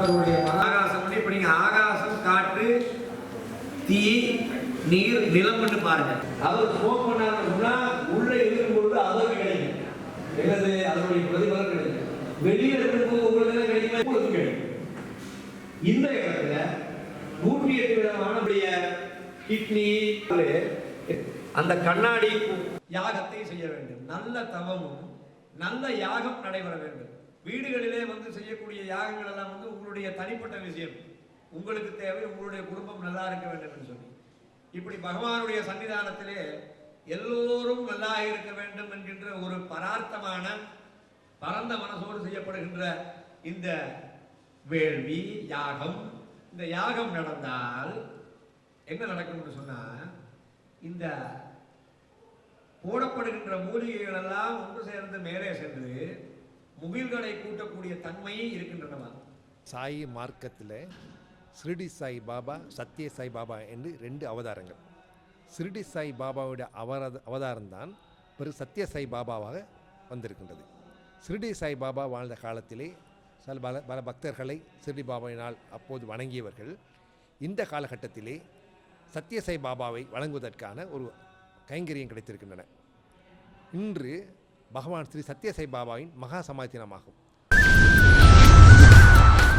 அவர்களுடைய ஆகாசம் இப்ப நீங்க ஆகாசம், காற்று, தீ, நீர், நிலம் என்று பாருங்க. அவர் ஸ்மோக் பண்ணாங்கன்னா உள்ள இருக்கும்பொழுது அவருக்கு கிடைக்கும். என்னது அதனுடைய பிரதிபலன் கிடைக்கும். வெளியே இருக்கும்போது உங்களுக்கு கிடைக்கும், உங்களுக்கு கிடைக்கும். இந்த இடத்துல 108 விதமான கிட்னி அந்த கண்ணாடி யாகத்தை செய்ய வேண்டும். நல்ல தவமும் நல்ல யாகம் நடைபெற வேண்டும். வீடுகளிலே செய்யக்கூடிய யாகங்கள் எல்லாம் உங்களுடைய தனிப்பட்ட விஷயம். உங்களுக்கு தேவை உங்களுடைய குடும்பம் நல்லா இருக்க வேண்டும் என்று சொல்லி இப்படி பகவானுடைய சன்னிதானத்திலே எல்லோரும் நல்லா இருக்க வேண்டும் என்கின்ற ஒரு பரார்த்தமான பரந்த மனசோடு செய்யப்படுகின்ற இந்த வேள்வி யாகம். இந்த யாகம் நடந்தால் என்ன நடக்கும் என்று சொன்னா, இந்த போடப்படுகின்ற மூலிகைகள் எல்லாம் ஒன்று சேர்ந்து மேலே சென்று முகில்களை கூட்டக்கூடிய தன்மையை இருக்கின்றன. சாயி மார்க்கத்தில் ஷிரடி சாய் பாபா, சத்ய சாய் பாபா என்று 2 அவதாரங்கள். ஷிரடி சாய் பாபாவுடைய அவதாரம்தான் பிறகு சத்ய சாய் பாபாவாக வந்திருக்கின்றது. ஷிரடி சாய் பாபா வாழ்ந்த காலத்திலே பல பக்தர்களை ஷிரடி பாபாவினால் அப்போது வணங்கியவர்கள் இந்த காலகட்டத்திலே சத்ய சாய் பாபாவை வழங்குவதற்கான ஒரு கைங்கரியம் கிடைத்திருக்கின்றன. இன்று பகவான் ஸ்ரீ சத்ய சாய் பாபாவின் மகா சமாதி தினமாகும்.